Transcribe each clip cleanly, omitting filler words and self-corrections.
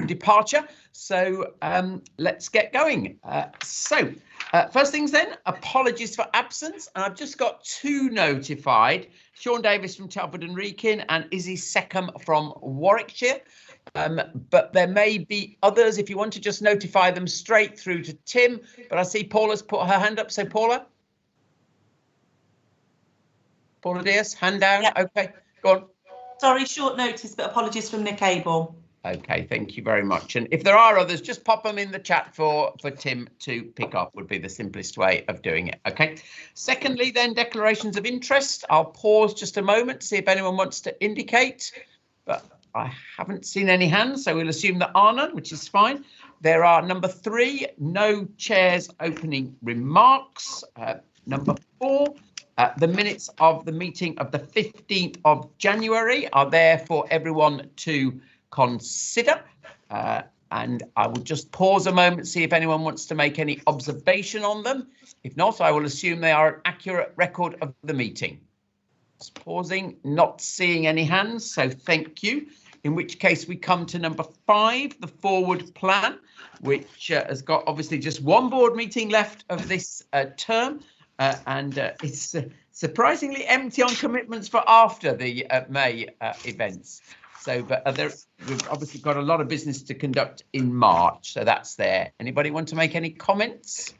departure. So let's get going. First things then, apologies for absence. And I've just got two notified, Sean Davis from Telford and Wrekin and Izzy Seckham from Warwickshire. But there may be others if you want to just notify them straight through to Tim. But I see Paula's put her hand up. So Paula Diaz, hand down. Yeah. OK, go on. Sorry, short notice, but apologies from Nick Abel. OK, thank you very much. And if there are others, just pop them in the chat for Tim to pick up would be the simplest way of doing it. OK. Secondly, then, declarations of interest. I'll pause just a moment to see if anyone wants to indicate. But I haven't seen any hands, so we'll assume there are none, which is fine. There are number 3, no chair's opening remarks. Number 4. The minutes of the meeting of the 15th of January are there for everyone to consider. And I will just pause a moment, see if anyone wants to make any observation on them. If not, I will assume they are an accurate record of the meeting. Just pausing, not seeing any hands, so thank you. In which case we come to number 5, the forward plan, which has got obviously just one board meeting left of this term. And it's surprisingly empty on commitments for after the May events. So, but we've obviously got a lot of business to conduct in March, so that's there. Anybody want to make any comments?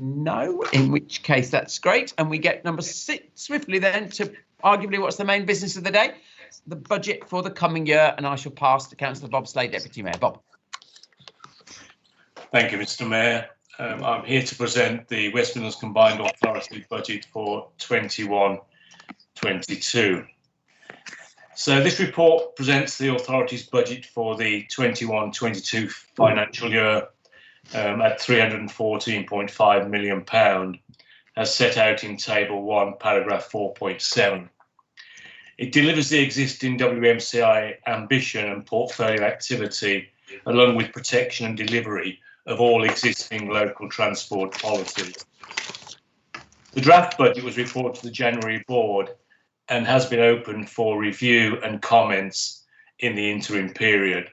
No, in which case that's great. And we get number 6 swiftly then to arguably what's the main business of the day, the budget for the coming year. And I shall pass to Councillor Bob Slade, Deputy Mayor. Bob. Thank you, Mr. Mayor. I'm here to present the West Midlands Combined Authority budget for 21-22. So this report presents the authority's budget for the 21-22 financial year at £314.5 million, as set out in Table 1, paragraph 4.7. It delivers the existing WMCA ambition and portfolio activity, along with protection and delivery of all existing local transport policies. The draft budget was reported to the January board and has been open for review and comments in the interim period.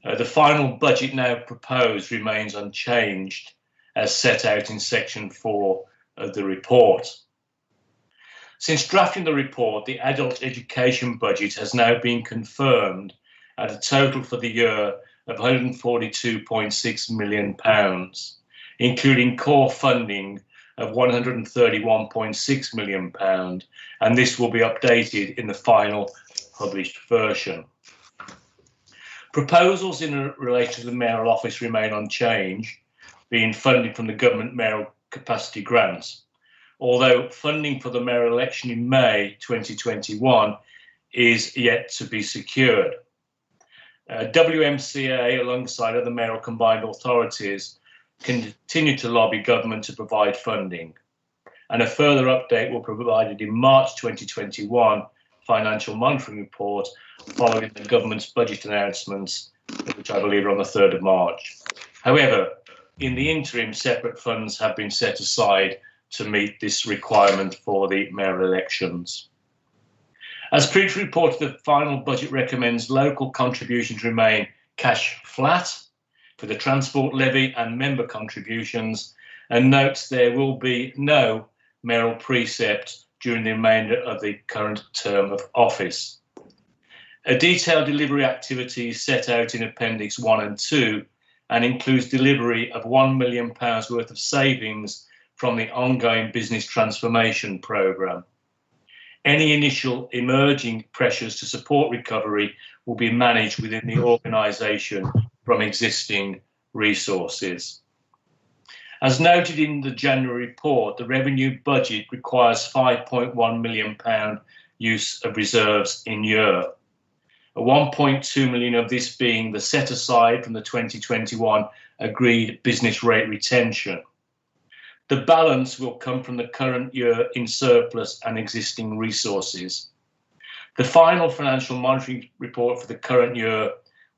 The final budget now proposed remains unchanged as set out in section 4 of the report. Since drafting the report, the adult education budget has now been confirmed at a total for the year of £142.6 million, including core funding of £131.6 million, and this will be updated in the final published version. Proposals in relation to the mayoral office remain unchanged, being funding from the government mayoral capacity grants, although funding for the mayoral election in May 2021 is yet to be secured. WMCA, alongside other mayoral combined authorities, continue to lobby government to provide funding, and a further update will be provided in March 2021 financial monitoring report following the government's budget announcements, which I believe are on the 3rd of March. However, in the interim, separate funds have been set aside to meet this requirement for the mayoral elections. As previously reported, the final budget recommends local contributions remain cash flat for the transport levy and member contributions, and notes there will be no mayoral precept during the remainder of the current term of office. A detailed delivery activity is set out in Appendix 1 and 2 and includes delivery of £1 million worth of savings from the ongoing business transformation programme. Any initial emerging pressures to support recovery will be managed within the organisation from existing resources. As noted in the January report, the revenue budget requires £5.1 million use of reserves in year. 1.2 million of this being the set aside from the 2021 agreed business rate retention. The balance will come from the current year in surplus and existing resources. The final financial monitoring report for the current year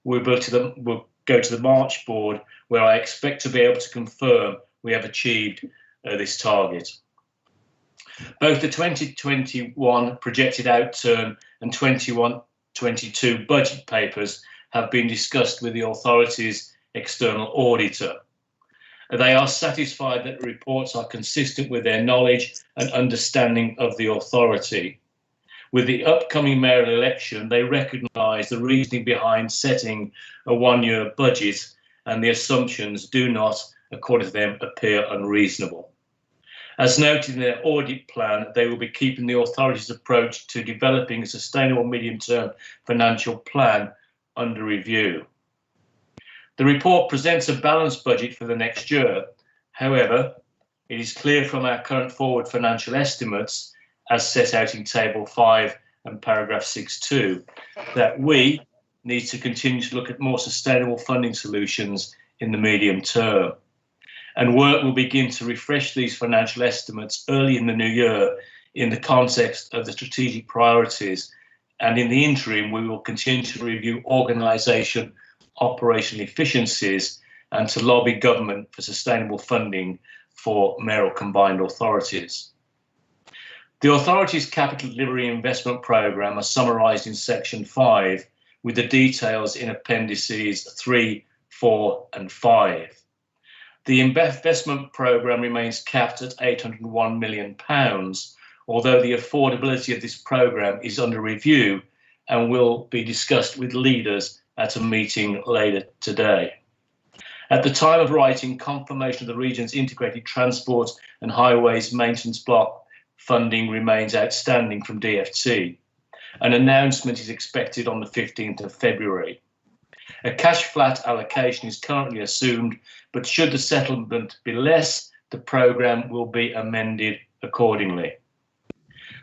will go to the March board, where I expect to be able to confirm we have achieved this target. Both the 2021 projected outturn and 21-22 budget papers have been discussed with the authority's external auditor. They are satisfied that the reports are consistent with their knowledge and understanding of the authority. With the upcoming mayoral election, they recognise the reasoning behind setting a one-year budget, and the assumptions do not, according to them, appear unreasonable. As noted in their audit plan, they will be keeping the authority's approach to developing a sustainable medium-term financial plan under review. The report presents a balanced budget for the next year. However, it is clear from our current forward financial estimates, as set out in Table 5 and paragraph 6.2, that we need to continue to look at more sustainable funding solutions in the medium term. And work will begin to refresh these financial estimates early in the new year in the context of the strategic priorities. And in the interim, we will continue to review organisation, operational efficiencies, and to lobby government for sustainable funding for mayoral combined authorities. The authority's capital delivery investment programme are summarised in section 5, with the details in appendices 3, 4 and 5. The investment programme remains capped at £801 million, although the affordability of this programme is under review and will be discussed with leaders at a meeting later today. At the time of writing, confirmation of the region's integrated transport and highways maintenance block funding remains outstanding from DfT. An announcement is expected on the 15th of February. A cash flat allocation is currently assumed, but should the settlement be less, the programme will be amended accordingly.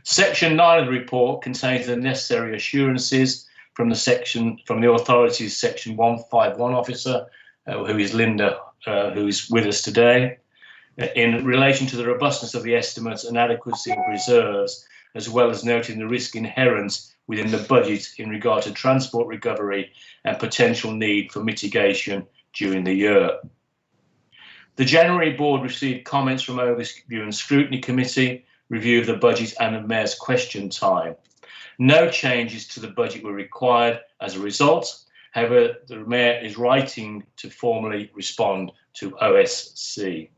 Section 9 of the report contains the necessary assurances from the authority's Section 151 officer, who is Linda, who is with us today, in relation to the robustness of the estimates and adequacy of reserves, as well as noting the risk inherent within the budget in regard to transport recovery and potential need for mitigation during the year. The January board received comments from Overview and Scrutiny Committee, review of the budget and of Mayor's question time. No changes to the budget were required as a result. However, the Mayor is writing to formally respond to OSC.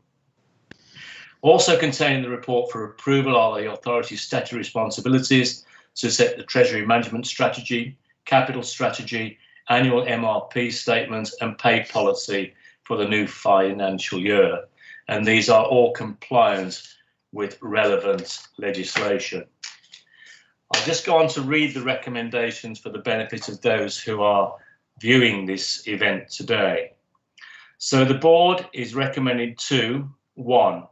Also contained in the report for approval are the authority's statutory responsibilities to set the Treasury Management Strategy, Capital Strategy, annual MRP statements and pay policy for the new financial year. And these are all compliant with relevant legislation. I'll just go on to read the recommendations for the benefit of those who are viewing this event today. So the board is recommended to 1.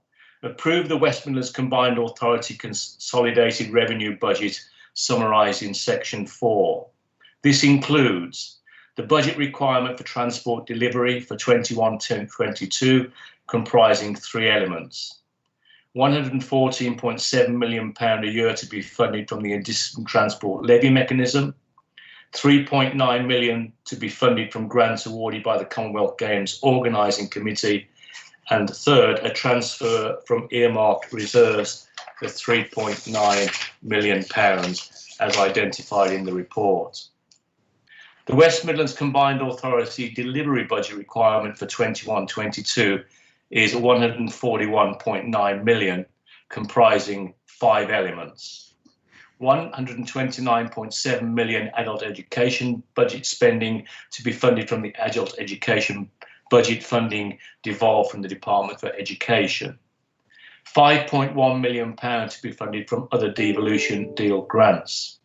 Approve the West Midlands Combined Authority Consolidated Revenue Budget summarised in section 4. This includes the budget requirement for transport delivery for 21-22, comprising 3 elements. £114.7 million a year to be funded from the Additional Transport Levy Mechanism, £3.9 million to be funded from grants awarded by the Commonwealth Games Organising Committee, and third, a transfer from earmarked reserves for £3.9 million, as identified in the report. The West Midlands Combined Authority delivery budget requirement for 21-22 is £141.9 million, comprising 5 elements. £129.7 million adult education budget spending to be funded from the adult education budget funding devolved from the Department for Education. £5.1 million to be funded from other devolution deal grants.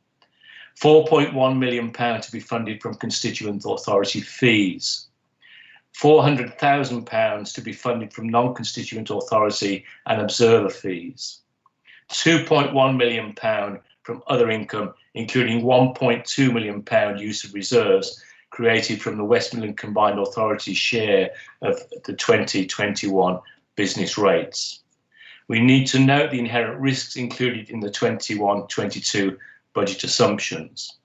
£4.1 million to be funded from constituent authority fees. £400,000 to be funded from non-constituent authority and observer fees. £2.1 million from other income, including £1.2 million use of reserves created from the West Midlands Combined Authority share of the 2021 business rates. We need to note the inherent risks included in the 21-22 budget assumptions.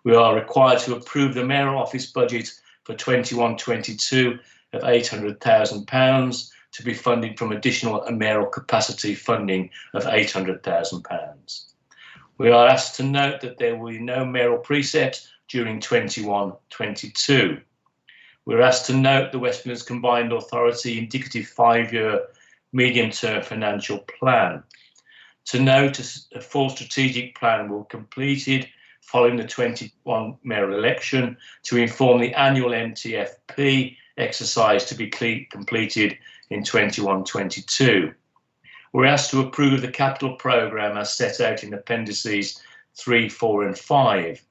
We are required to approve the mayoral office budget for 21-22 of £800,000 to be funded from additional mayoral capacity funding of £800,000. We are asked to note that there will be no mayoral precept during 21-22. We're asked to note the West Midlands Combined Authority indicative 5-year medium-term financial plan. To note a full strategic plan will be completed following the 21 mayoral election to inform the annual MTFP exercise to be completed in 21-22. We're asked to approve the capital programme as set out in appendices 3, 4 and 5.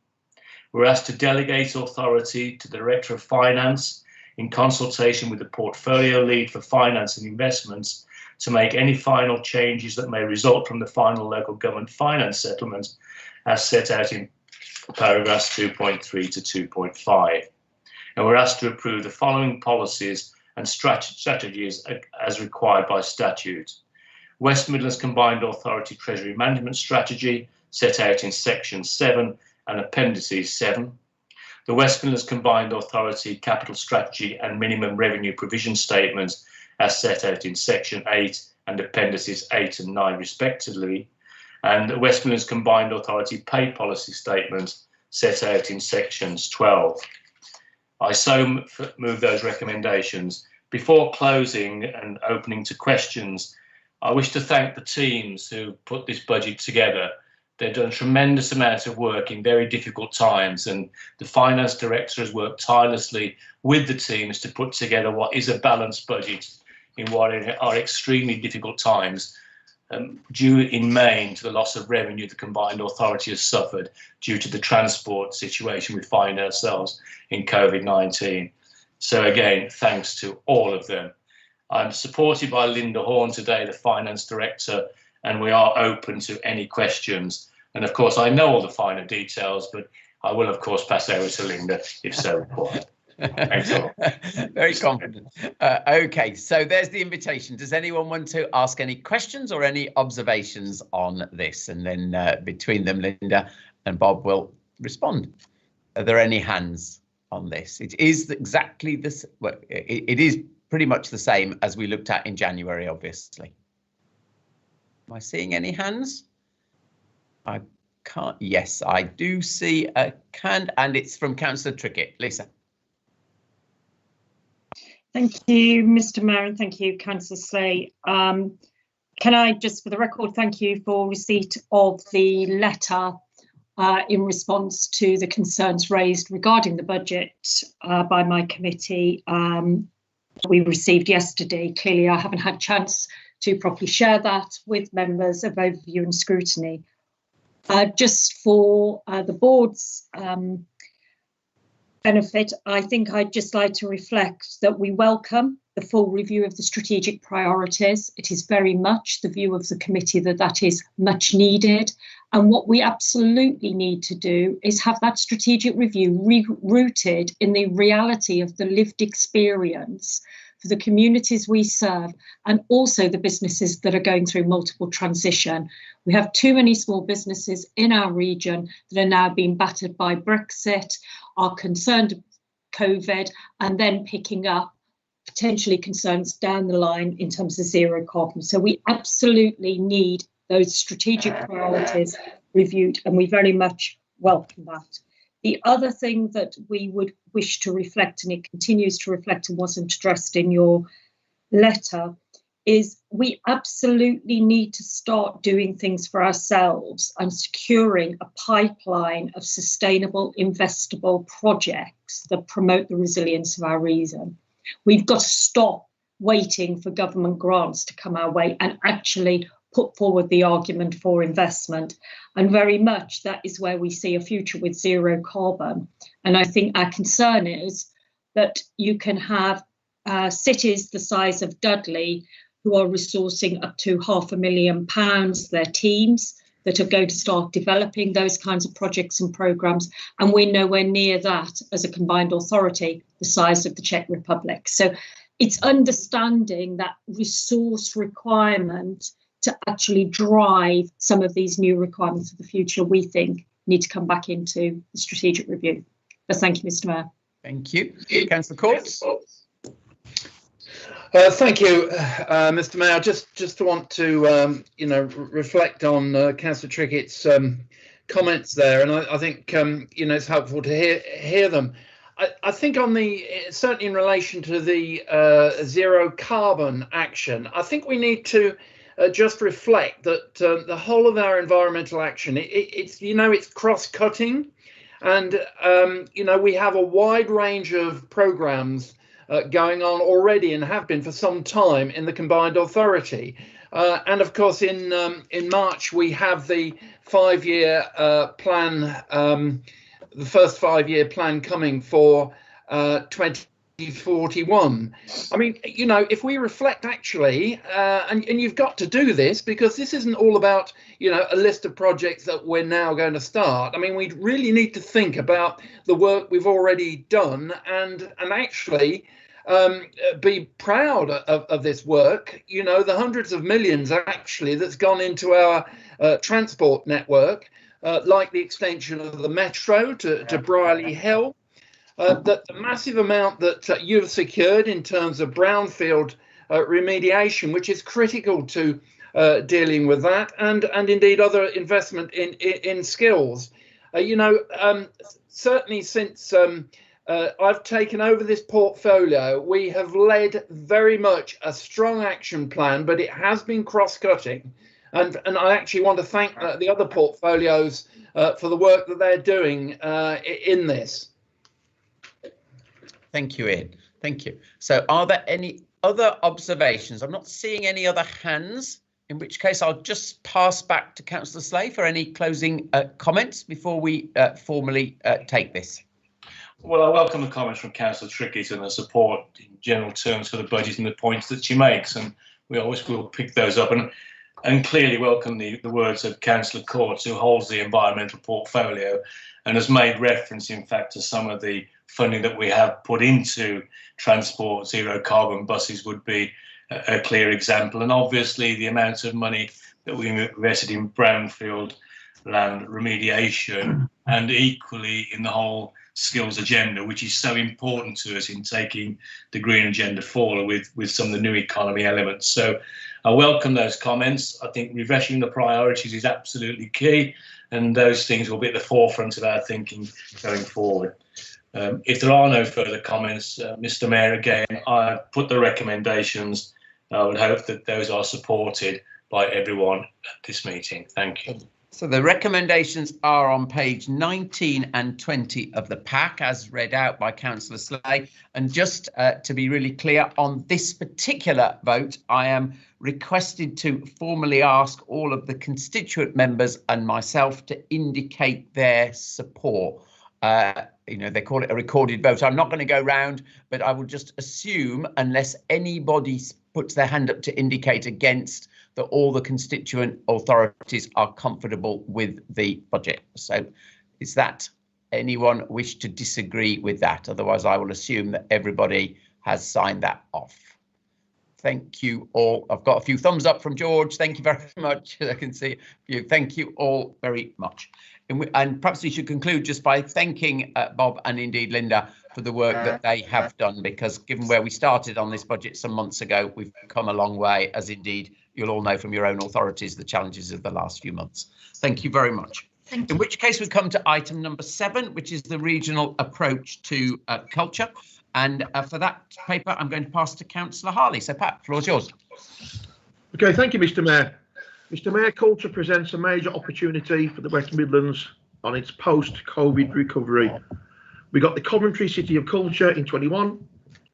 We're asked to delegate authority to the Director of Finance in consultation with the Portfolio Lead for Finance and Investments to make any final changes that may result from the final local government finance settlement as set out in paragraphs 2.3 to 2.5. And we're asked to approve the following policies and strategies as required by statute. West Midlands Combined Authority Treasury Management Strategy set out in section 7 and appendices 7. The West Midlands Combined Authority Capital Strategy and Minimum Revenue Provision Statements as set out in section 8 and appendices 8 and 9 respectively, and the West Midlands Combined Authority Pay Policy Statement set out in sections 12. I so move those recommendations. Before closing and opening to questions, I wish to thank the teams who put this budget together. They've done a tremendous amount of work in very difficult times, and the finance director has worked tirelessly with the teams to put together what is a balanced budget in what are extremely difficult times, due in main to the loss of revenue the combined authority has suffered due to the transport situation we find ourselves in COVID-19. So again, thanks to all of them. I'm supported by Linda Horn today, the finance director, and we are open to any questions. And of course, I know all the finer details, but I will of course pass over to Linda if so required. Thanks all. Very confident. Okay, so there's the invitation. Does anyone want to ask any questions or any observations on this? And then between them, Linda and Bob will respond. Are there any hands on this? It is exactly this. Well, it is pretty much the same as we looked at in January, obviously. Am I seeing any hands? I can't. Yes, I do see a hand, and it's from Councillor Trickett. Lisa. Thank you, Mr. Mayor, and thank you, Councillor Slay. Can I just, for the record, thank you for receipt of the letter in response to the concerns raised regarding the budget by my committee we received yesterday. Clearly, I haven't had a chance to properly share that with members of overview and scrutiny. Just for the board's benefit, I think I'd just like to reflect that we welcome the full review of the strategic priorities. It is very much the view of the committee that that is much needed. And what we absolutely need to do is have that strategic review rooted in the reality of the lived experience for the communities we serve and also the businesses that are going through multiple transition. We have too many small businesses in our region that are now being battered by Brexit, are concerned with COVID, and then picking up potentially concerns down the line in terms of zero carbon. So we absolutely need those strategic priorities reviewed, and we very much welcome that. The other thing that we would wish to reflect, and it continues to reflect and wasn't addressed in your letter, is we absolutely need to start doing things for ourselves and securing a pipeline of sustainable, investable projects that promote the resilience of our region. We've got to stop waiting for government grants to come our way and actually put forward the argument for investment. And very much that is where we see a future with zero carbon. And I think our concern is that you can have cities the size of Dudley who are resourcing up to £500,000, their teams that are going to start developing those kinds of projects and programmes. And we're nowhere near that as a combined authority, the size of the Czech Republic. So it's understanding that resource requirement to actually drive some of these new requirements of the future, we think need to come back into the strategic review. But thank you, Mr. Mayor. Thank you. Councillor Courts. Thank you, Mr. Mayor. Just want to, reflect on Councillor Trickett's comments there, and I think it's helpful to hear them. I think certainly in relation to the zero carbon action, I think we need to just reflect that the whole of our environmental action, it's cross-cutting, and we have a wide range of programs going on already and have been for some time in the combined authority. And of course, in March, we have the 5-year plan, the first 5-year plan coming for 2041. I mean, if we reflect actually, and you've got to do this because this isn't all about, a list of projects that we're now going to start. I mean, we really need to think about the work we've already done and actually be proud of this work. The hundreds of millions actually that's gone into our transport network, like the extension of the metro to Brierley Hill, that the massive amount that you've secured in terms of brownfield remediation, which is critical to dealing with that, and indeed other investment in skills. Certainly since I've taken over this portfolio, we have led very much a strong action plan, but it has been cross-cutting. And I actually want to thank the other portfolios for the work that they're doing in this. Thank you, Ian. Thank you. So are there any other observations? I'm not seeing any other hands, in which case I'll just pass back to Councillor Slay for any closing comments before we formally take this. Well, I welcome the comments from Councillor Trickett and the support in general terms for the budget and the points that she makes, and we always will pick those up. And clearly welcome the words of Councillor Courts, who holds the environmental portfolio and has made reference, in fact, to some of the funding that we have put into transport. Zero carbon buses would be a clear example. And obviously the amounts of money that we invested in brownfield land remediation, and equally in the whole skills agenda, which is so important to us in taking the green agenda forward with some of the new economy elements. So I welcome those comments. I think refreshing the priorities is absolutely key, and those things will be at the forefront of our thinking going forward. If there are no further comments, Mr. Mayor, again, I've put the recommendations. I would hope that those are supported by everyone at this meeting. Thank you. So the recommendations are on page 19 and 20 of the pack, as read out by Councillor Slay. And just to be really clear, on this particular vote, I am requested to formally ask all of the constituent members and myself to indicate their support. They call it a recorded vote. I'm not going to go round, but I will just assume, unless anybody puts their hand up to indicate against, that all the constituent authorities are comfortable with the budget. So is that anyone wish to disagree with that? Otherwise, I will assume that everybody has signed that off. Thank you all. I've got a few thumbs up from George. Thank you very much. I can see you. Thank you all very much. And perhaps we should conclude just by thanking Bob and indeed Linda for the work that they have done, because given where we started on this budget some months ago, we've come a long way, as indeed you'll all know from your own authorities the challenges of the last few months. Thank you very much. In which case we come to item number 7, which is the regional approach to culture. And for that paper, I'm going to pass to Councillor Harley. So Pat, the floor is yours. OK, thank you, Mr. Mayor. Mr. Mayor, culture presents a major opportunity for the West Midlands on its post-COVID recovery. We got the Coventry City of Culture in 21,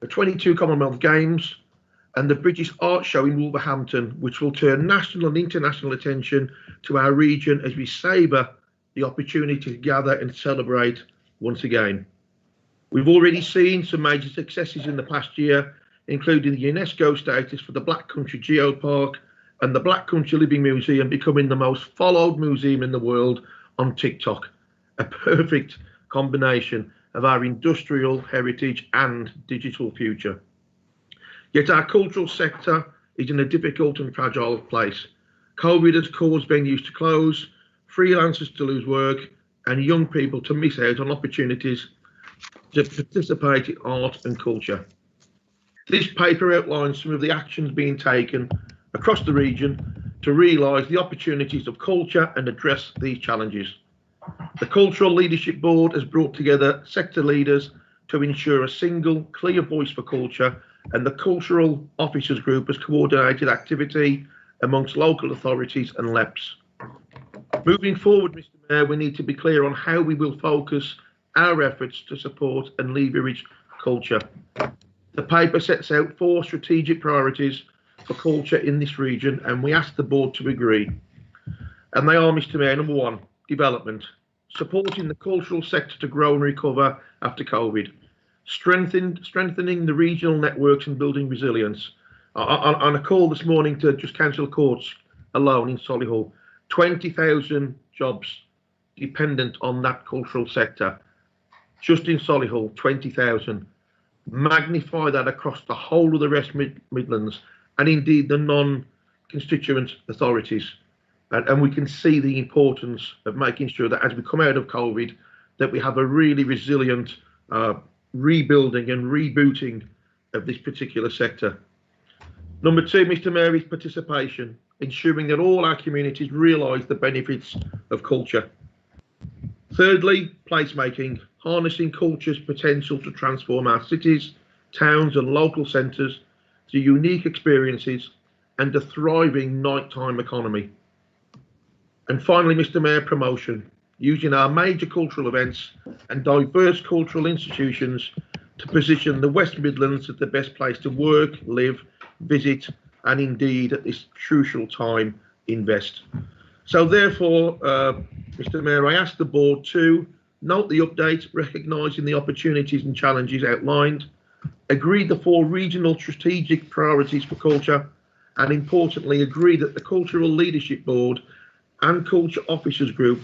the 22 Commonwealth Games, and the British Art Show in Wolverhampton, which will turn national and international attention to our region as we savour the opportunity to gather and celebrate once again. We've already seen some major successes in the past year, including the UNESCO status for the Black Country Geopark and the Black Country Living Museum becoming the most followed museum in the world on TikTok, a perfect combination of our industrial heritage and digital future. Yet our cultural sector is in a difficult and fragile place. COVID has caused venues to close, freelancers to lose work, and young people to miss out on opportunities to participate in art and culture. This paper outlines some of the actions being taken across the region to realise the opportunities of culture and address these challenges. The Cultural Leadership Board has brought together sector leaders to ensure a single, clear voice for culture, and the Cultural Officers Group has coordinated activity amongst local authorities and LEPs. Moving forward, Mr. Mayor, we need to be clear on how we will focus our efforts to support and leverage culture. The paper sets out 4 strategic priorities for culture in this region, and we ask the board to agree. And they are, Mr. Mayor, number 1, development, supporting the cultural sector to grow and recover after COVID, strengthening the regional networks and building resilience. On a call this morning to just Council Courts alone in Solihull, 20,000 jobs dependent on that cultural sector. Just in Solihull, 20,000. Magnify that across the whole of the West Midlands and indeed the non-constituent authorities. And we can see the importance of making sure that as we come out of COVID, that we have a really resilient rebuilding and rebooting of this particular sector. Number 2, Mr. Mayor, is participation, ensuring that all our communities realise the benefits of culture. Thirdly, placemaking, harnessing culture's potential to transform our cities, towns and local centres to unique experiences and a thriving nighttime economy. And finally, Mr. Mayor, promotion, using our major cultural events and diverse cultural institutions to position the West Midlands as the best place to work, live, visit, and indeed at this crucial time, invest. So therefore, Mr. Mayor, I ask the board to note the update, recognising the opportunities and challenges outlined, agree the 4 regional strategic priorities for culture, and importantly, agree that the Cultural Leadership Board and Culture Officers Group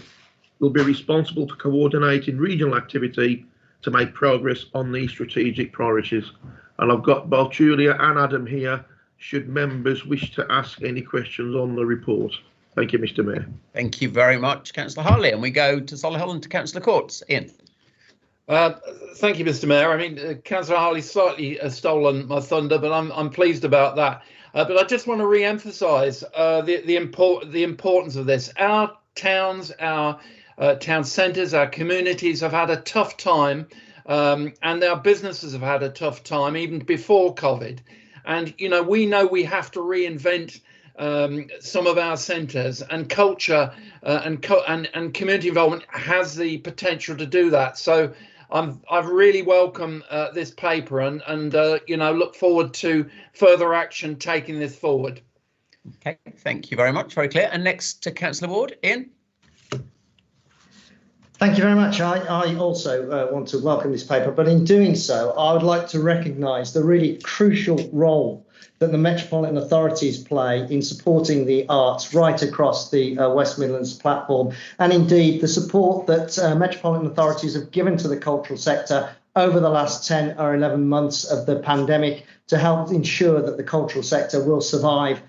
will be responsible for coordinating regional activity to make progress on these strategic priorities. And I've got both Julia and Adam here, should members wish to ask any questions on the report. Thank you, Mr. Mayor. Thank you very much, Councillor Harley. And we go to Solihull and to Councillor Courts. Ian. Thank you, Mr. Mayor. I mean, Councillor Harley slightly has stolen my thunder, but I'm pleased about that. But I just want to re-emphasise the importance of this. Our towns, our town centres, our communities have had a tough time, and our businesses have had a tough time even before COVID. And you know we have to reinvent some of our centres, and culture and community involvement has the potential to do that. So I've really welcome this paper and look forward to further action taking this forward. Okay, thank you very much. Very clear. And next to Councillor Ward, Ian. Thank you very much. I also want to welcome this paper, but in doing so, I would like to recognise the really crucial role that the Metropolitan Authorities play in supporting the arts right across the West Midlands platform, and indeed the support that Metropolitan Authorities have given to the cultural sector over the last 10 or 11 months of the pandemic to help ensure that the cultural sector will survive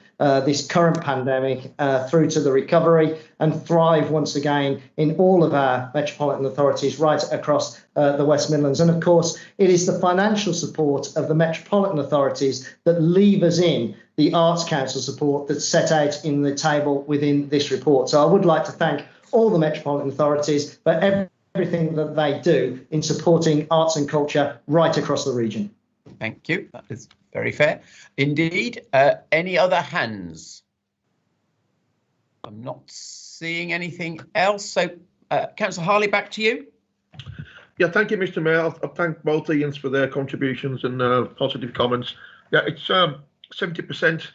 this current pandemic through to the recovery and thrive once again in all of our metropolitan authorities right across the West Midlands. And of course, it is the financial support of the metropolitan authorities that levers in the Arts Council support that's set out in the table within this report. So I would like to thank all the metropolitan authorities for everything that they do in supporting arts and culture right across the region. Thank you. That is very fair indeed. Any other hands? I'm not seeing anything else. So, Councillor Harley, back to you. Yeah, thank you, Mr. Mayor. I thank both Ians for their contributions and positive comments. Yeah, it's 70%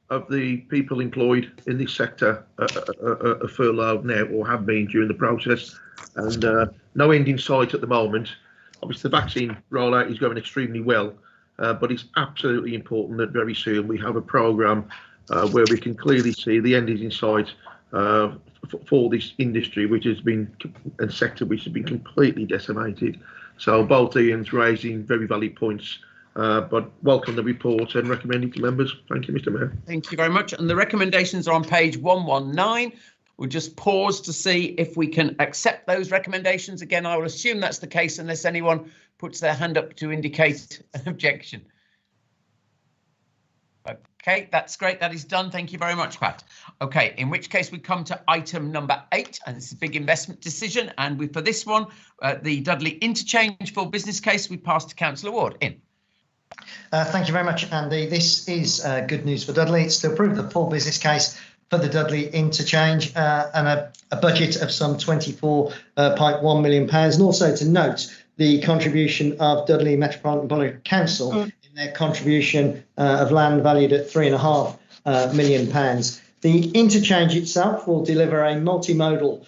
of the people employed in this sector are furloughed now or have been during the process, and no end in sight at the moment. Obviously, the vaccine rollout is going extremely well, but it's absolutely important that very soon we have a programme where we can clearly see the end is in sight for this industry, which has been a sector which has been completely decimated. So both Ian's raising very valid points, but welcome the report and recommend it to members. Thank you, Mr. Mayor. Thank you very much. And the recommendations are on page 119. We'll just pause to see if we can accept those recommendations. Again, I will assume that's the case unless anyone puts their hand up to indicate an objection. Okay, that's great. That is done. Thank you very much, Pat. Okay, in which case we come to item number 8, and it's a big investment decision. And for this one, the Dudley interchange full business case, we pass to Councillor Ward. In. Thank you very much, Andy. This is good news for Dudley. It's to approve the full business case for the Dudley interchange and a budget of some £24.1 million, and also to note the contribution of Dudley Metropolitan Borough Council in their contribution of land valued at £3.5 million. The interchange itself will deliver a multimodal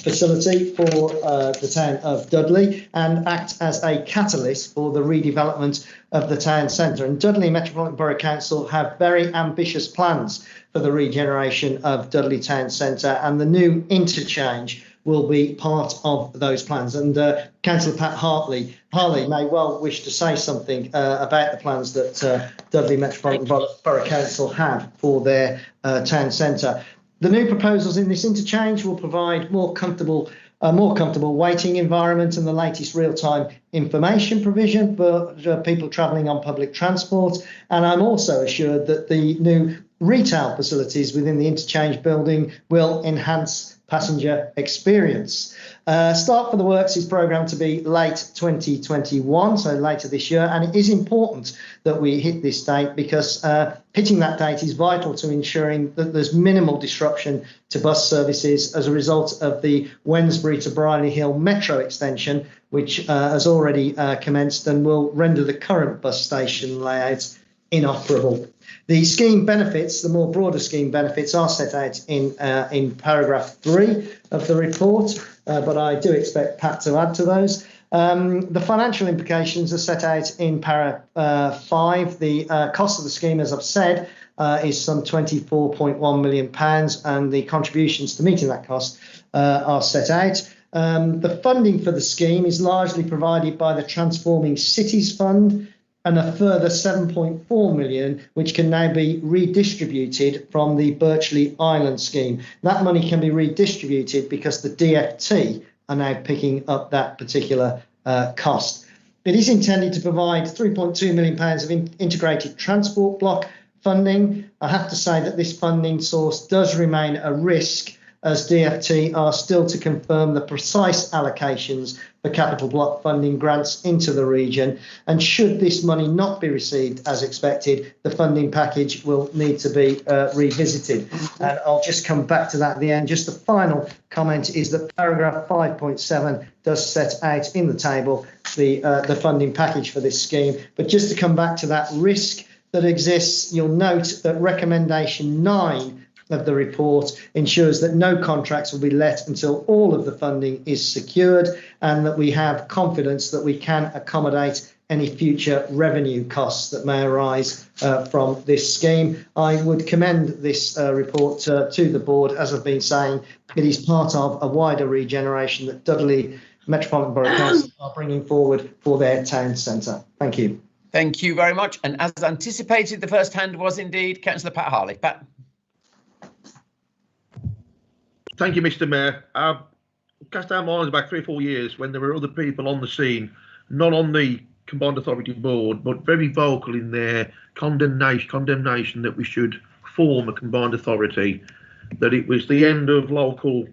facility for the town of Dudley and act as a catalyst for the redevelopment of the town centre. And Dudley Metropolitan Borough Council have very ambitious plans for the regeneration of Dudley Town Centre, and the new interchange will be part of those plans. And Councillor Pat Harley may well wish to say something about the plans that Dudley Metropolitan Borough Council have for their town centre. The new proposals in this interchange will provide a more comfortable waiting environment and the latest real-time information provision for people travelling on public transport. And I'm also assured that the new retail facilities within the interchange building will enhance passenger experience. Start for the works is programmed to be late 2021, so later this year, and it is important that we hit this date because hitting that date is vital to ensuring that there's minimal disruption to bus services as a result of the Wednesbury to Brierley Hill metro extension, which has already commenced and will render the current bus station layout inoperable. The scheme benefits, the more broader scheme benefits, are set out in paragraph 3 of the report, but I do expect Pat to add to those. The financial implications are set out in para 5. The cost of the scheme, as I've said, is some £24.1 million, and the contributions to meeting that cost are set out. The funding for the scheme is largely provided by the Transforming Cities Fund, and a further 7.4 million, which can now be redistributed from the Birchley Island scheme. That money can be redistributed because the DfT are now picking up that particular cost. It is intended to provide £3.2 million of integrated transport block funding. I have to say that this funding source does remain a risk, as DfT are still to confirm the precise allocations for capital block funding grants into the region. And should this money not be received as expected, the funding package will need to be revisited. And I'll just come back to that at the end. Just the final comment is that paragraph 5.7 does set out in the table the funding package for this scheme. But just to come back to that risk that exists, you'll note that recommendation 9 of the report ensures that no contracts will be let until all of the funding is secured, and that we have confidence that we can accommodate any future revenue costs that may arise from this scheme. I would commend this report to the board. As I've been saying, it is part of a wider regeneration that Dudley Metropolitan Borough Council are bringing forward for their town centre. Thank you. Thank you very much. And as anticipated, the first hand was indeed Councillor Pat Harley. Pat. Thank you, Mr. Mayor. Cast our minds back 3 or 4 years when there were other people on the scene, not on the Combined Authority Board, but very vocal in their condemnation that we should form a Combined Authority, that it was the end of local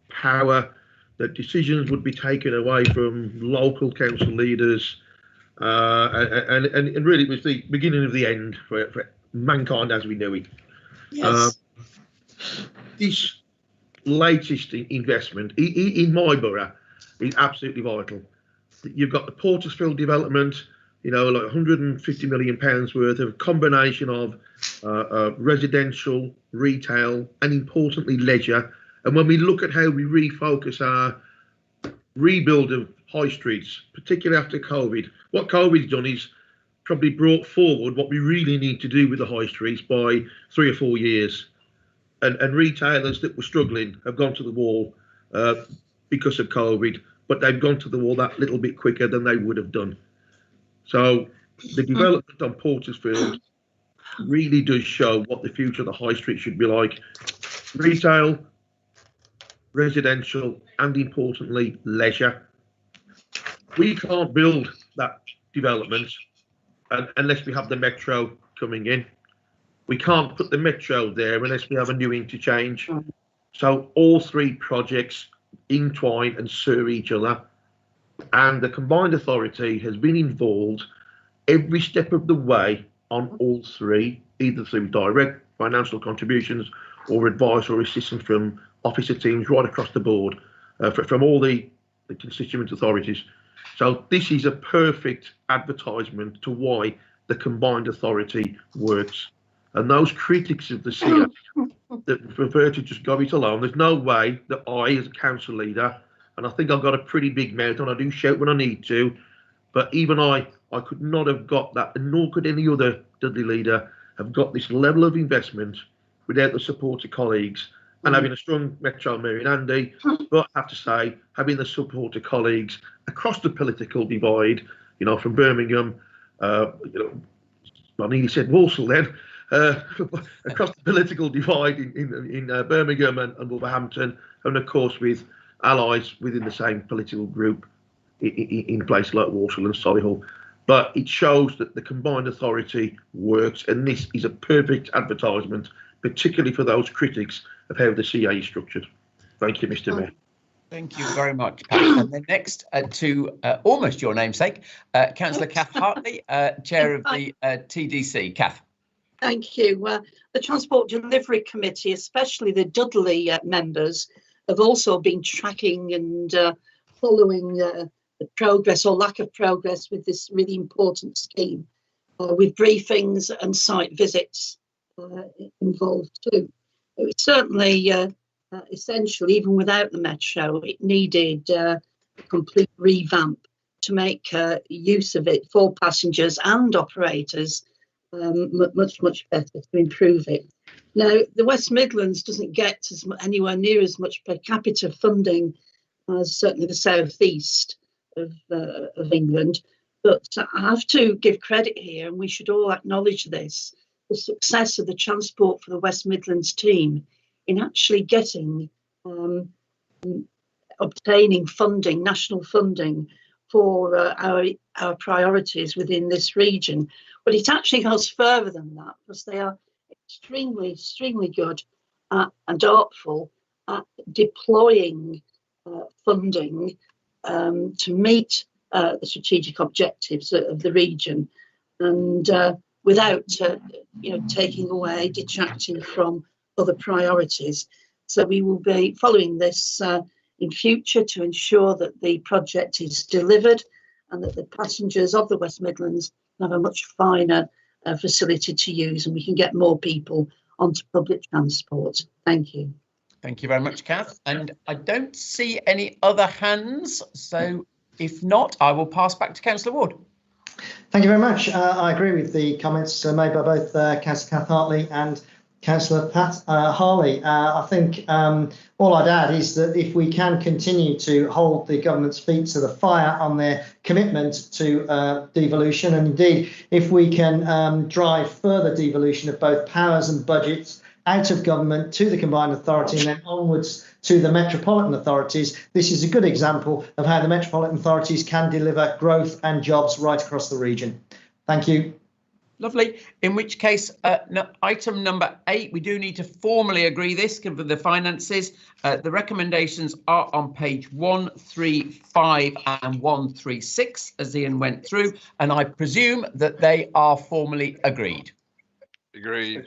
power, that decisions would be taken away from local council leaders, and really it was the beginning of the end for mankind as we knew it. Yes. This latest investment in my borough is absolutely vital. You've got the Portersfield development, like £150 million worth of combination of residential, retail, and importantly leisure. And when we look at how we refocus our rebuild of high streets, particularly after COVID, what COVID's done is probably brought forward what we really need to do with the high streets by 3 or 4 years. And retailers that were struggling have gone to the wall because of COVID, but they've gone to the wall that little bit quicker than they would have done. So the development on Portersfield really does show what the future of the high street should be like. Retail, residential, and importantly, leisure. We can't build that development unless we have the metro coming in. We can't put the metro there unless we have a new interchange. So all three projects entwine and serve each other. And the combined authority has been involved every step of the way on all three, either through direct financial contributions or advice or assistance from officer teams right across the board, from all the constituent authorities. So this is a perfect advertisement to why the combined authority works. And those critics of the CA that prefer to just go it alone, there's no way that I, as a council leader, and I think I've got a pretty big mouth and I do shout when I need to, but even I could not have got that, and nor could any other Dudley leader have got this level of investment without the support of colleagues and having a strong Metro Mayor in Andy, but I have to say, having the support of colleagues across the political divide, you know, from Birmingham, you know, I nearly said Walsall then, across the political divide in Birmingham and Wolverhampton, and of course with allies within the same political group in places like Walsall and Solihull. But it shows that the combined authority works, and this is a perfect advertisement, particularly for those critics of how the CA is structured. Thank you, Mr. Mayor. Thank you very much, Pat. And then next to almost your namesake, Councillor Kath Hartley, Chair of the TDC. Kath. Thank you. The Transport Delivery Committee, especially the Dudley members, have also been tracking and following the progress or lack of progress with this really important scheme, with briefings and site visits involved too. It was certainly essential, even without the Metro. It needed a complete revamp to make use of it for passengers and operators much better, to improve it. Now, the West Midlands doesn't get anywhere near as much per capita funding as certainly the southeast of England, but I have to give credit here, and we should all acknowledge this, the success of the Transport for the West Midlands team in actually getting, obtaining funding, national funding for our priorities within this region. But it actually goes further than that, because they are extremely good and artful at deploying funding to meet the strategic objectives of the region, and without taking away, detracting from other priorities. So we will be following this in future to ensure that the project is delivered and that the passengers of the West Midlands have a much finer facility to use, and we can get more people onto public transport. Thank you. Thank you very much, Kath. And I don't see any other hands, so if not, I will pass back to Councillor Ward. Thank you very much. I agree with the comments made by both Councillor Kath Hartley and Councillor Pat Harley. I think all I'd add is that if we can continue to hold the government's feet to the fire on their commitment to devolution, and indeed if we can drive further devolution of both powers and budgets out of government to the combined authority and then onwards to the metropolitan authorities, this is a good example of how the metropolitan authorities can deliver growth and jobs right across the region. Thank you. Lovely. In which case, item number 8, we do need to formally agree this, given the finances. The recommendations are on page 135 and 136, as Ian went through, and I presume that they are formally agreed. Agreed.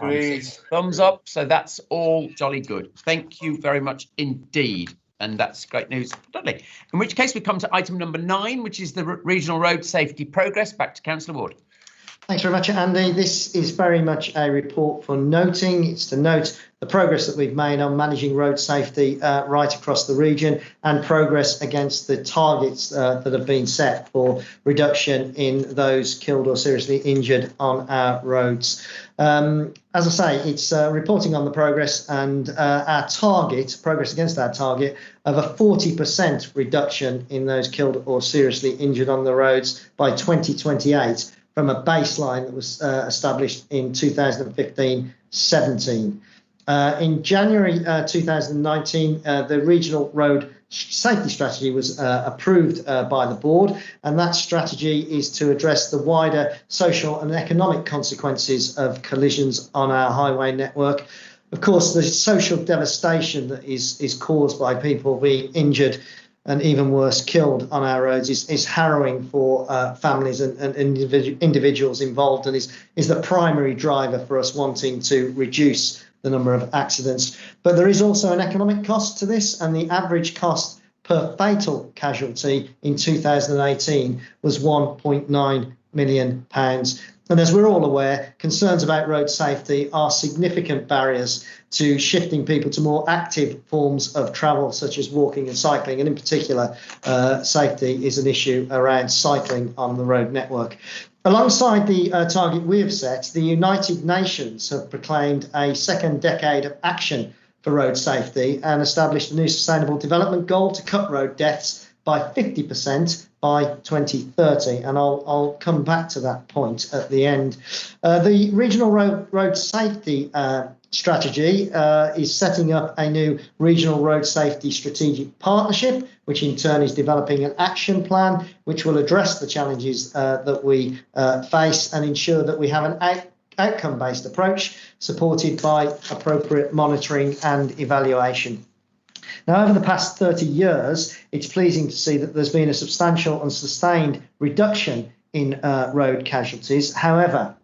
Thumbs up. So that's all jolly good. Thank you very much indeed. And that's great news. Lovely. In which case, we come to item number 9, which is the regional road safety progress. Back to Councillor Ward. Thanks very much, Andy. This is very much a report for noting. It's to note the progress that we've made on managing road safety right across the region, and progress against the targets that have been set for reduction in those killed or seriously injured on our roads. As I say, it's reporting on the progress and our target, progress against our target of a 40% reduction in those killed or seriously injured on the roads by 2028. From a baseline that was established in 2015-17. In January 2019, the Regional Road safety strategy was approved by the board, and that strategy is to address the wider social and economic consequences of collisions on our highway network. Of course, the social devastation that is caused by people being injured and even worse, killed on our roads is harrowing for families and individuals involved, and is the primary driver for us wanting to reduce the number of accidents. But there is also an economic cost to this, and the average cost per fatal casualty in 2018 was £1.9 million. And as we're all aware, concerns about road safety are significant barriers to shifting people to more active forms of travel, such as walking and cycling. And in particular, safety is an issue around cycling on the road network. Alongside the target we have set, the United Nations have proclaimed a second decade of action for road safety and established a new sustainable development goal to cut road deaths by 50% by 2030, and I'll come back to that point at the end. The regional road safety strategy is setting up a new regional road safety strategic partnership, which in turn is developing an action plan which will address the challenges that we face and ensure that we have an outcome-based approach supported by appropriate monitoring and evaluation. Now, over the past 30 years, it's pleasing to see that there's been a substantial and sustained reduction in road casualties. However,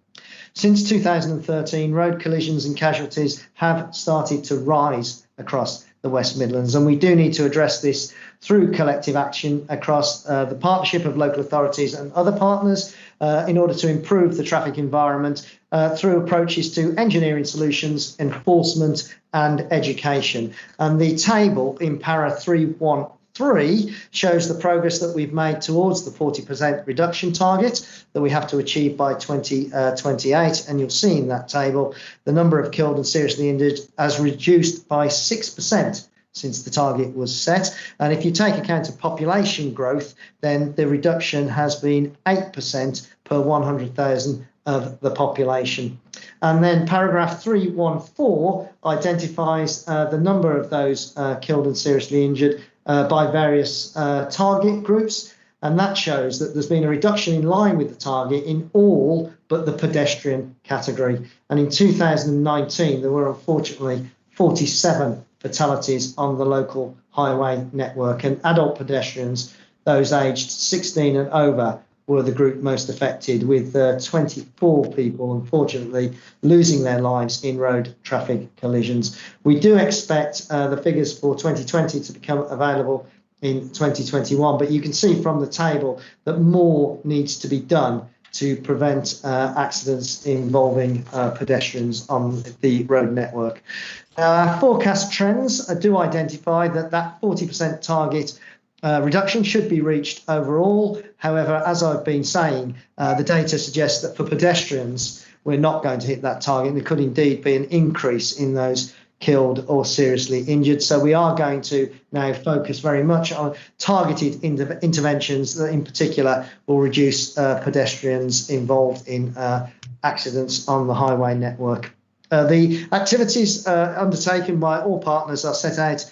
since 2013, road collisions and casualties have started to rise across the West Midlands, and we do need to address this through collective action across the partnership of local authorities and other partners in order to improve the traffic environment through approaches to engineering solutions, enforcement and education. And the table in para 313 shows the progress that we've made towards the 40% reduction target that we have to achieve by 2028. And you'll see in that table the number of killed and seriously injured has reduced by 6% since the target was set. And if you take account of population growth, then the reduction has been 8% per 100,000 of the population. And then paragraph 314 identifies the number of those killed and seriously injured by various target groups. And that shows that there's been a reduction in line with the target in all but the pedestrian category. And in 2019, there were unfortunately 47 fatalities on the local highway network, and adult pedestrians, those aged 16 and over, were the group most affected, with 24 people unfortunately losing their lives in road traffic collisions. We do expect the figures for 2020 to become available in 2021, but you can see from the table that more needs to be done to prevent accidents involving pedestrians on the road network. Our forecast trends do identify that 40% target reduction should be reached overall. However, as I've been saying, the data suggests that for pedestrians, we're not going to hit that target. There could indeed be an increase in those killed or seriously injured. So we are going to now focus very much on targeted interventions that in particular will reduce pedestrians involved in accidents on the highway network. The activities undertaken by all partners are set out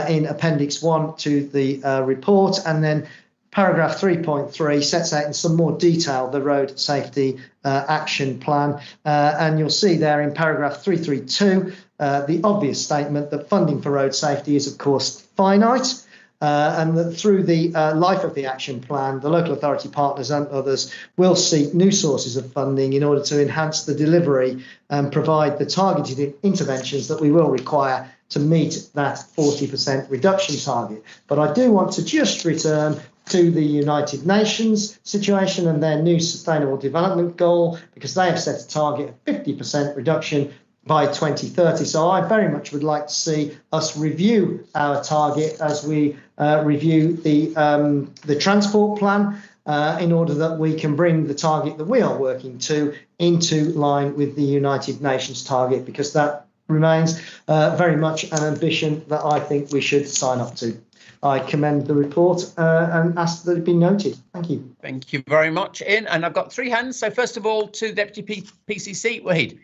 in Appendix 1 to the report, and then paragraph 3.3 sets out in some more detail the road safety action plan, and you'll see there in paragraph 332 the obvious statement that funding for road safety is of course finite, and that through the life of the action plan, the local authority partners and others will seek new sources of funding in order to enhance the delivery and provide the targeted interventions that we will require to meet that 40% reduction target. But I do want to just return to the United Nations situation and their new Sustainable Development Goal, because they have set a target of 50% reduction by 2030. So I very much would like to see us review our target as we review the transport plan in order that we can bring the target that we are working to into line with the United Nations target, because that remains very much an ambition that I think we should sign up to. I commend the report and ask that it be noted. Thank you. Thank you very much, Ian. And I've got three hands. So first of all, to Deputy PCC, Wahid.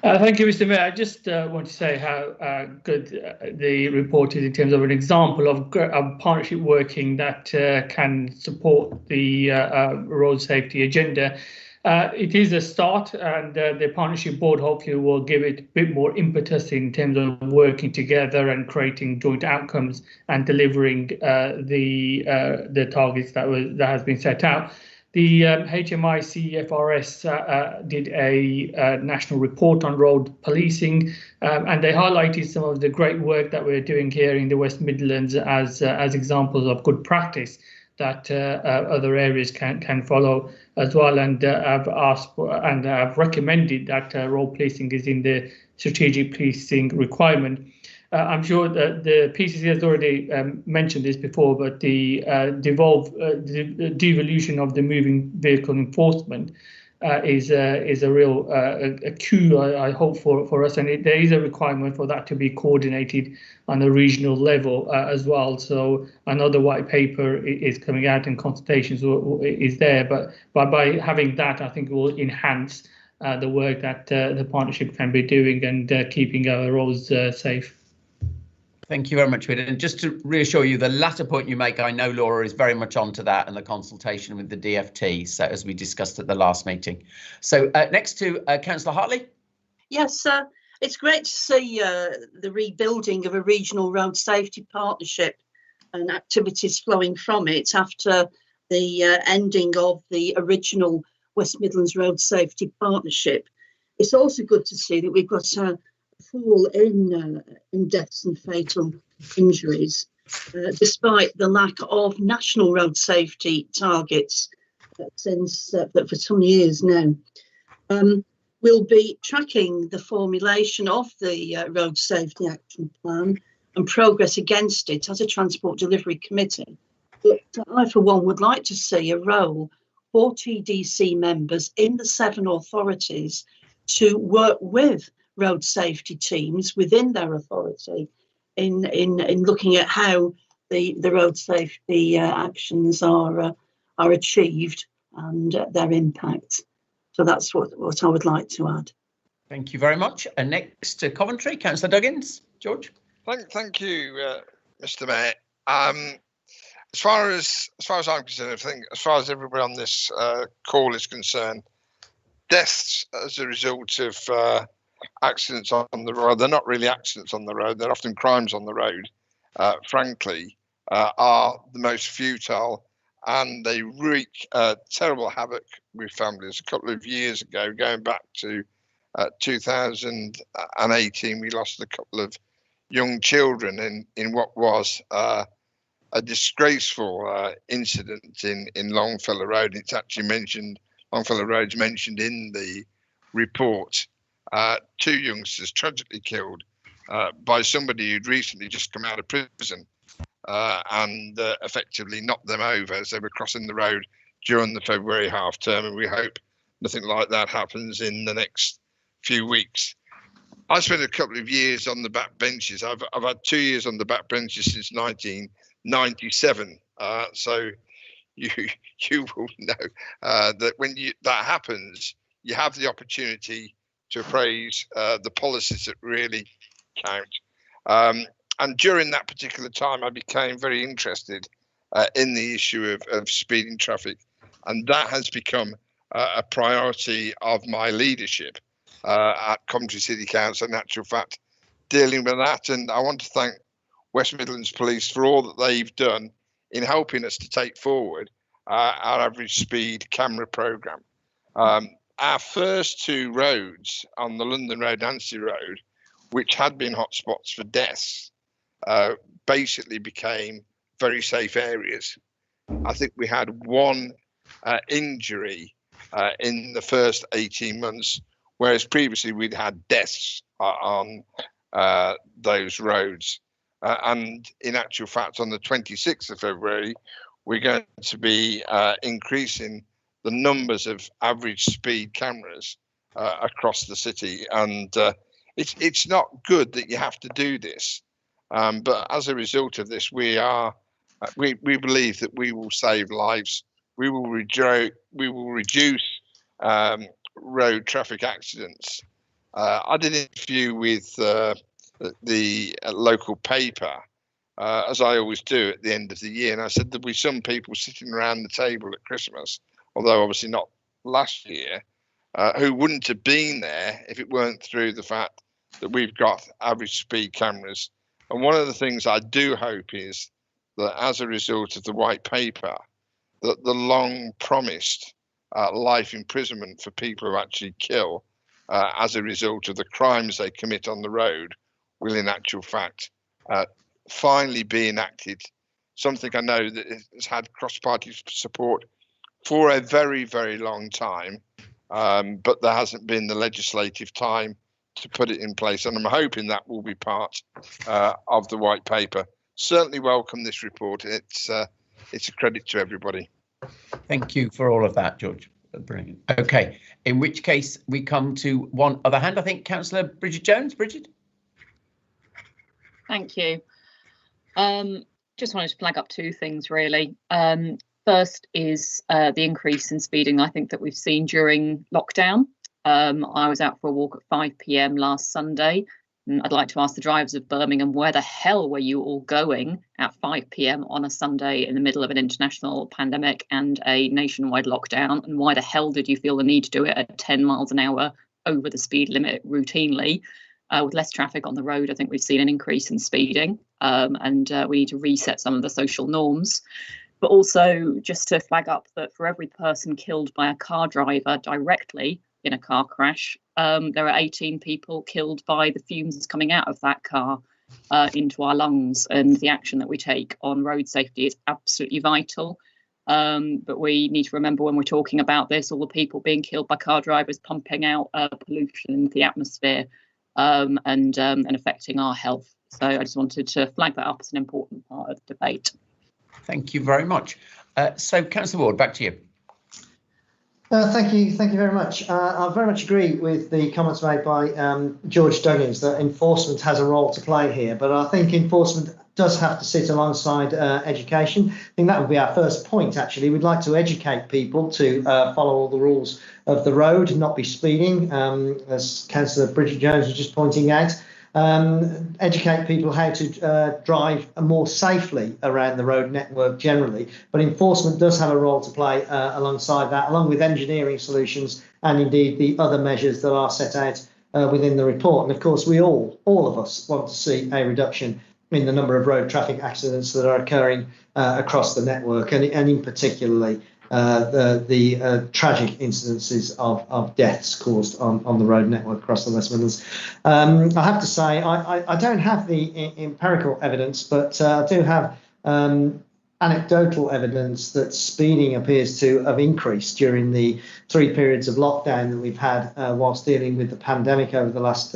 Thank you, Mr. Mayor. I just want to say how good the report is in terms of an example of partnership working that can support the road safety agenda. It is a start, and the partnership board hopefully will give it a bit more impetus in terms of working together and creating joint outcomes and delivering the targets that has been set out. The HMIC-FRS did a national report on road policing, and they highlighted some of the great work that we're doing here in the West Midlands as examples of good practice that other areas can follow as well. And I've asked and I've recommended that road policing is in the strategic policing requirement. I'm sure that the PCC has already mentioned this before, but the devolution of the moving vehicle enforcement is a real a coup, I hope, for us, and there is a requirement for that to be coordinated on a regional level as well. So another white paper is coming out and consultations is there, but by having that, I think it will enhance the work that the partnership can be doing and keeping our roads safe. Thank you very much, Peter. And just to reassure you, the latter point you make, I know Laura is very much onto that and the consultation with the DFT, so as we discussed at the last meeting. So next to Councillor Hartley. Yes, it's great to see the rebuilding of a regional road safety partnership and activities flowing from it after the ending of the original West Midlands Road Safety Partnership. It's also good to see that we've got a fall in deaths and fatal injuries, despite the lack of national road safety targets since for some years now. We'll be tracking the formulation of the Road Safety Action Plan and progress against it as a Transport Delivery Committee. But I, for one, would like to see a role for TDC members in the 7 authorities to work with road safety teams within their authority in looking at how the road safety actions are achieved and their impact. So that's what I would like to add. Thank you very much. And next to Coventry, Councillor Duggins. George. Thank you, Mr. Mayor. As far as I'm concerned, I think as far as everybody on this call is concerned, deaths as a result of accidents on the road, they're not really accidents on the road, they're often crimes on the road, frankly, are the most futile, and they wreak terrible havoc with families. A couple of years ago, going back to 2018, we lost a couple of young children in what was a disgraceful incident in Longfellow Road. It's actually mentioned, Longfellow Road's mentioned in the report. 2 youngsters tragically killed by somebody who'd recently just come out of prison and effectively knocked them over as they were crossing the road during the February half term, and we hope nothing like that happens in the next few weeks. I spent a couple of years on the back benches. I've had 2 years on the back benches since 1997. So you will know that when that happens, you have the opportunity to appraise the policies that really count. And during that particular time, I became very interested in the issue of speeding traffic, and that has become a priority of my leadership at Coventry City Council, in actual fact, dealing with that. And I want to thank West Midlands Police for all that they've done in helping us to take forward our average speed camera programme. Our first 2 roads on the London Road, Nancy Road, which had been hotspots for deaths, basically became very safe areas. I think we had 1 injury in the first 18 months, whereas previously we'd had deaths on those roads. And in actual fact, on the 26th of February, we're going to be increasing the numbers of average speed cameras across the city. And it's not good that you have to do this. But as a result of this, we believe that we will save lives. We will reduce road traffic accidents I did an interview with the local paper, as I always do at the end of the year, and I said there'll be some people sitting around the table at Christmas, although obviously not last year, who wouldn't have been there if it weren't through the fact that we've got average speed cameras. And one of the things I do hope is that as a result of the white paper, that the long promised life imprisonment for people who actually kill as a result of the crimes they commit on the road will in actual fact finally be enacted. Something I know that has had cross-party support for a very, very long time, but there hasn't been the legislative time to put it in place, and I'm hoping that will be part of the white paper. Certainly welcome this report. It's a credit to everybody. Thank you for all of that, George. Brilliant. Okay, in which case we come to one other hand. I think Councillor Bridget Jones. Bridget. Thank you. Just wanted to flag up two things really. First is the increase in speeding I think that we've seen during lockdown. I was out for a walk at 5 p.m. last Sunday. And I'd like to ask the drivers of Birmingham, where the hell were you all going at 5 p.m. on a Sunday in the middle of an international pandemic and a nationwide lockdown? And why the hell did you feel the need to do it at 10 miles an hour over the speed limit routinely? With less traffic on the road, I think we've seen an increase in speeding, and we need to reset some of the social norms. But also just to flag up that for every person killed by a car driver directly in a car crash, there are 18 people killed by the fumes coming out of that car into our lungs, and the action that we take on road safety is absolutely vital. But we need to remember when we're talking about this, all the people being killed by car drivers pumping out pollution into the atmosphere and affecting our health. So I just wanted to flag that up as an important part of the debate. Thank you very much. So Councillor Ward, back to you. Thank you very much. I very much agree with the comments made by George Duggins that enforcement has a role to play here, but I think enforcement does have to sit alongside education. I think that would be our first point, actually. We'd like to educate people to follow all the rules of the road and not be speeding, as Councillor Bridget Jones was just pointing out. Educate people how to drive more safely around the road network generally, but enforcement does have a role to play alongside that, along with engineering solutions and indeed the other measures that are set out within the report. And of course, we all of us want to see a reduction in the number of road traffic accidents that are occurring across the network, and in particularly the tragic incidences of deaths caused on the road network across the West Midlands. I have to say, I don't have the empirical evidence, but I do have anecdotal evidence that speeding appears to have increased during the 3 periods of lockdown that we've had whilst dealing with the pandemic over the last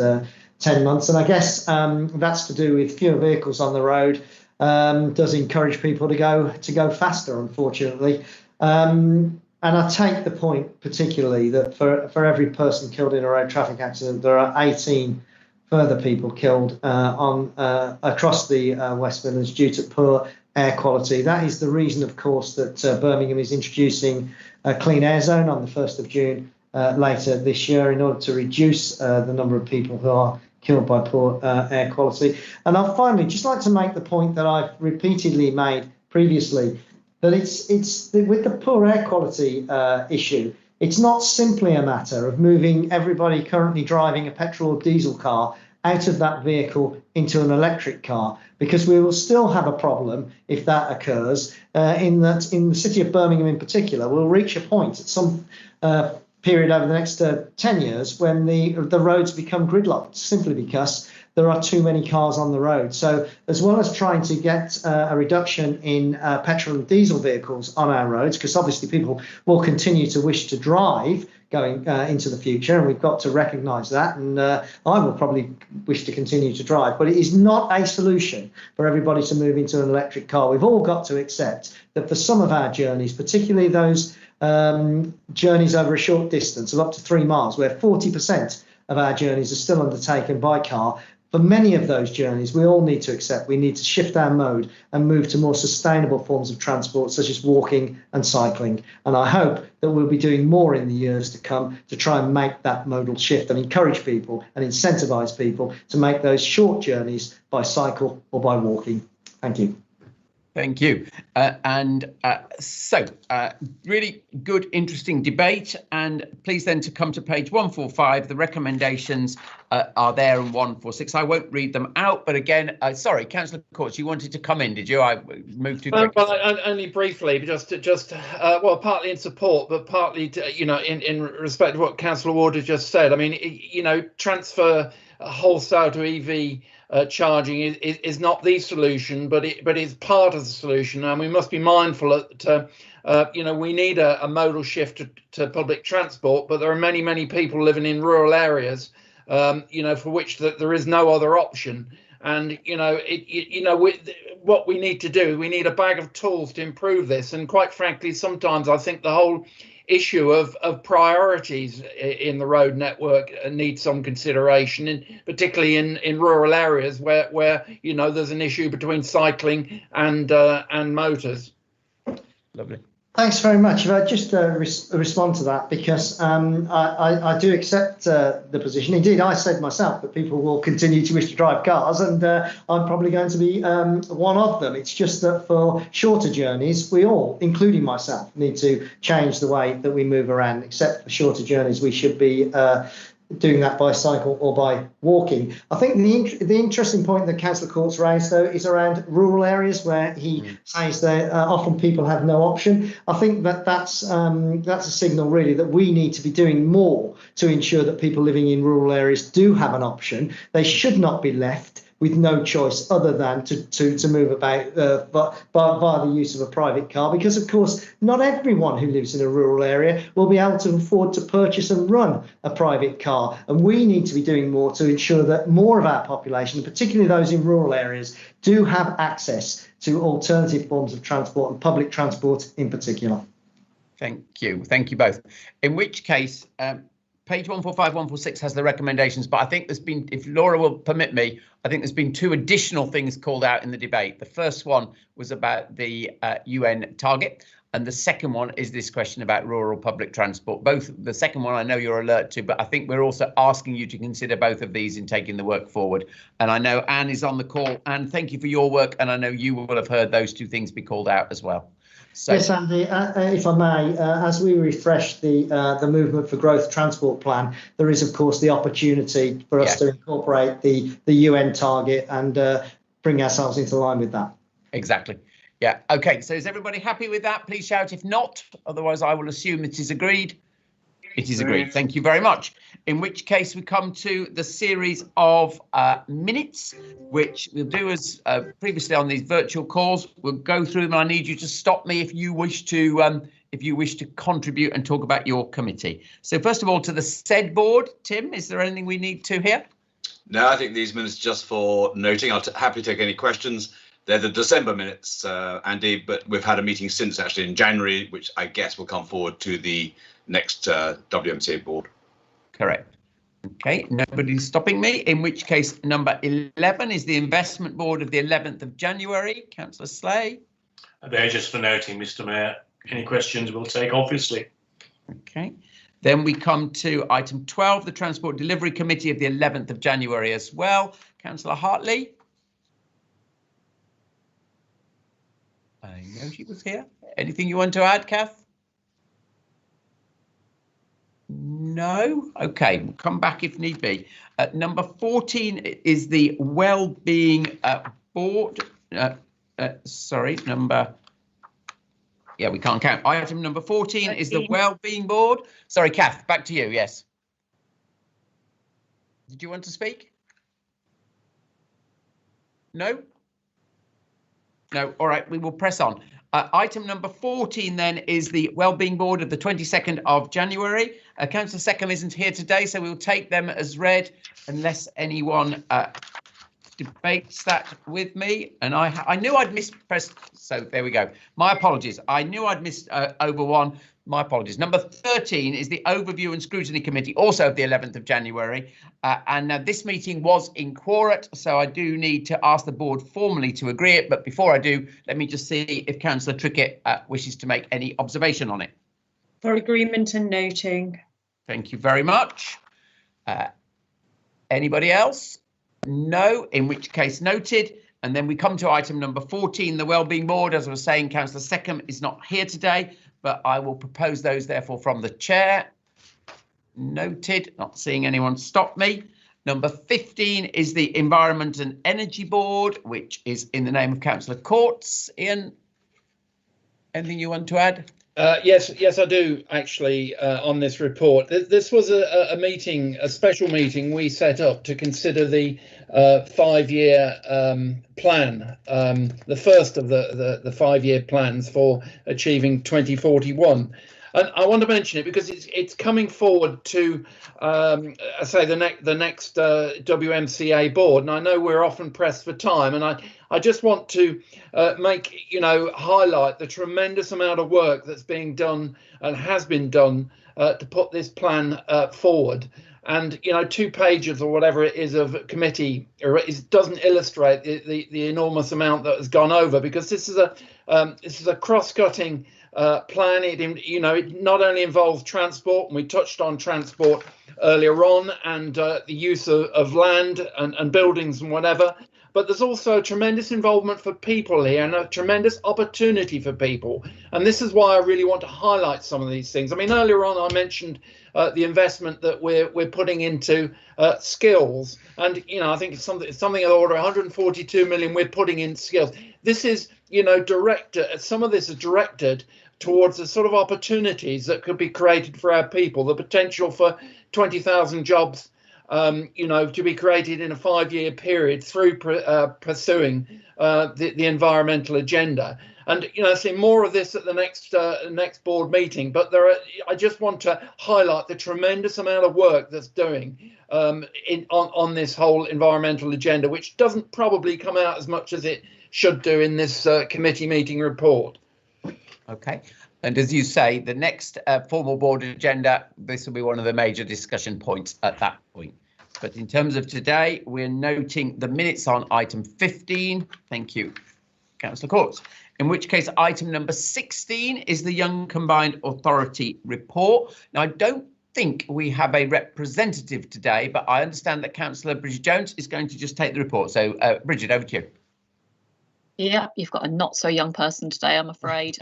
10 months. And I guess that's to do with fewer vehicles on the road, does encourage people to go faster, unfortunately. And I take the point particularly that for every person killed in a road traffic accident, there are 18 further people killed across the West Midlands due to poor air quality. That is the reason, of course, that Birmingham is introducing a clean air zone on the 1st of June later this year in order to reduce the number of people who are killed by poor air quality. And I'd finally just like to make the point that I've repeatedly made previously, that it's with the poor air quality issue, it's not simply a matter of moving everybody currently driving a petrol or diesel car out of that vehicle into an electric car, because we will still have a problem if that occurs, in that in the city of Birmingham in particular, we'll reach a point at some period over the next 10 years when the roads become gridlocked, simply because there are too many cars on the road. So as well as trying to get a reduction in petrol and diesel vehicles on our roads, because obviously people will continue to wish to drive going into the future, and we've got to recognise that, and I will probably wish to continue to drive, but it is not a solution for everybody to move into an electric car. We've all got to accept that for some of our journeys, particularly those journeys over a short distance of up to 3 miles, where 40% of our journeys are still undertaken by car, For many of those journeys, we all need to accept we need to shift our mode and move to more sustainable forms of transport, such as walking and cycling. And I hope that we'll be doing more in the years to come to try and make that modal shift and encourage people and incentivise people to make those short journeys by cycle or by walking. Thank you. Thank you. Really good, interesting debate. And please then to come to page 145. The recommendations are there in 146. I won't read them out, but again, sorry, Councillor Courts, you wanted to come in, did you? I moved too quickly. Well, only briefly, well, partly in support, but partly, in respect to what Councillor Ward has just said. I mean, transfer wholesale to EV charging is not the solution, but it's part of the solution, and we must be mindful that we need a modal shift to public transport, but there are many people living in rural areas, for which there is no other option. And what we need to do, we need a bag of tools to improve this. And quite frankly, sometimes I think the whole issue of priorities in the road network needs some consideration, and particularly in rural areas where there's an issue between cycling and motors. Lovely. Thanks very much. If I just respond to that, because I do accept the position. Indeed, I said myself that people will continue to wish to drive cars, and I'm probably going to be one of them. It's just that for shorter journeys, we all, including myself, need to change the way that we move around. Except for shorter journeys, we should be doing that by cycle or by walking. I think the interesting point that Councillor Courts raised, though, is around rural areas where he says that often people have no option. I think that's a signal really that we need to be doing more to ensure that people living in rural areas do have an option. They should not be left with no choice other than to move about via the use of a private car, because of course not everyone who lives in a rural area will be able to afford to purchase and run a private car, and we need to be doing more to ensure that more of our population, particularly those in rural areas, do have access to alternative forms of transport, and public transport in particular. Thank you both. In which case, page 145, 146 has the recommendations, but I think there's been, if Laura will permit me, I think there's been two additional things called out in the debate. The first one was about the UN target, and the second one is this question about rural public transport. Both, the second one I know you're alert to, but I think we're also asking you to consider both of these in taking the work forward. And I know Anne is on the call. Anne, thank you for your work, and I know you will have heard those two things be called out as well. So, yes, Andy, if I may, as we refresh the Movement for Growth Transport Plan, there is, of course, the opportunity for us to incorporate the UN target and bring ourselves into line with that. Exactly. Yeah. OK, so is everybody happy with that? Please shout if not. Otherwise, I will assume it is agreed. It is agreed. Thank you very much. In which case we come to the series of minutes, which we'll do as previously on these virtual calls. We'll go through them. I need you to stop me if you wish to contribute and talk about your committee. So first of all, to the SED board, Tim, is there anything we need to hear? No, I think these minutes just for noting. I'll happily take any questions. They're the December minutes, Andy, but we've had a meeting since actually in January, which I guess will come forward to the next WMCA board. Correct. OK, nobody's stopping me, in which case number 11 is the investment board of the 11th of January. Councillor Slay. They're just for noting, Mr. Mayor. Any questions we'll take, obviously. OK, then we come to item 12, the Transport Delivery Committee of the 11th of January as well. Councillor Hartley. I know she was here. Anything you want to add, Kath? No? OK, we'll come back if need be. Number 14 is the Wellbeing Board. Sorry, number... Yeah, we can't count. Item number 14 is the Wellbeing Board. Sorry, Kath, back to you, yes. Did you want to speak? No? No, all right, we will press on. Item number 14 then is the Wellbeing Board of the 22nd of January. Councillor Seckham isn't here today, so we'll take them as read unless anyone debates that with me, and I knew I'd mispressed, so there we go. My apologies. I knew I'd missed over one. My apologies. Number 13 is the Overview and Scrutiny Committee, also of the 11th of January. And this meeting was in quorum, so I do need to ask the board formally to agree it. But before I do, let me just see if Councillor Trickett wishes to make any observation on it. For agreement and noting. Thank you very much. Anybody else? No, in which case noted. And then we come to item number 14, the Wellbeing Board. As I was saying, Councillor Seckham is not here today, but I will propose those therefore from the chair. Noted, not seeing anyone stop me. Number 15 is the Environment and Energy Board, which is in the name of Councillor Courts. Ian, anything you want to add? Yes, I do actually on this report. This was a meeting, a special meeting we set up to consider the 5-year plan, the first of the 5-year plans for achieving 2041. And I want to mention it because it's coming forward to, I say, the next WMCA board, and I know we're often pressed for time, and I just want to highlight the tremendous amount of work that's being done and has been done to put this plan forward. And 2 pages or whatever it is of committee, it doesn't illustrate the enormous amount that has gone over, because this is a cross-cutting plan. It not only involves transport, and we touched on transport earlier on, and the use of land and buildings and whatever, but there's also tremendous involvement for people here and a tremendous opportunity for people. And this is why I really want to highlight some of these things. I mean, earlier on I mentioned the investment that we're putting into skills, and I think it's something of the order of 142 million we're putting in skills. This is directed, some of this is directed towards the sort of opportunities that could be created for our people, the potential for 20,000 jobs to be created in a 5-year period through pursuing the environmental agenda. And see more of this at the next board meeting. But I just want to highlight the tremendous amount of work that's doing on this whole environmental agenda, which doesn't probably come out as much as it should do in this committee meeting report. Okay. And as you say, the next formal board agenda, this will be one of the major discussion points at that point. But in terms of today, we're noting the minutes on item 15. Thank you, Councillor Courts. In which case, item number 16 is the Young Combined Authority report. Now, I don't think we have a representative today, but I understand that Councillor Bridget Jones is going to just take the report. So, Bridget, over to you. Yeah, you've got a not so young person today, I'm afraid.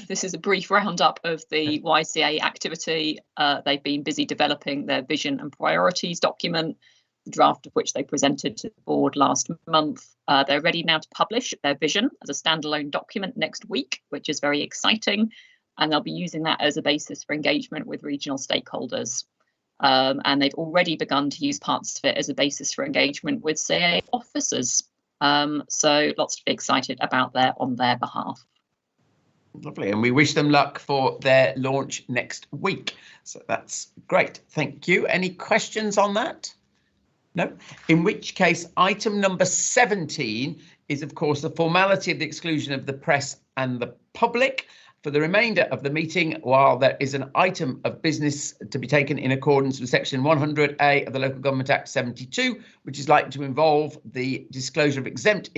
This is a brief roundup of the YCA activity. They've been busy developing their vision and priorities document, the draft of which they presented to the board last month. They're ready now to publish their vision as a standalone document next week, which is very exciting. And they'll be using that as a basis for engagement with regional stakeholders. And they've already begun to use parts of it as a basis for engagement with CA officers. So lots to be excited about there on their behalf. Lovely, and we wish them luck for their launch next week. So that's great. Thank you. Any questions on that? No? In which case, item number 17 is, of course, the formality of the exclusion of the press and the public. For the remainder of the meeting, while there is an item of business to be taken in accordance with section 100A of the Local Government Act 72, which is likely to involve the disclosure of exempt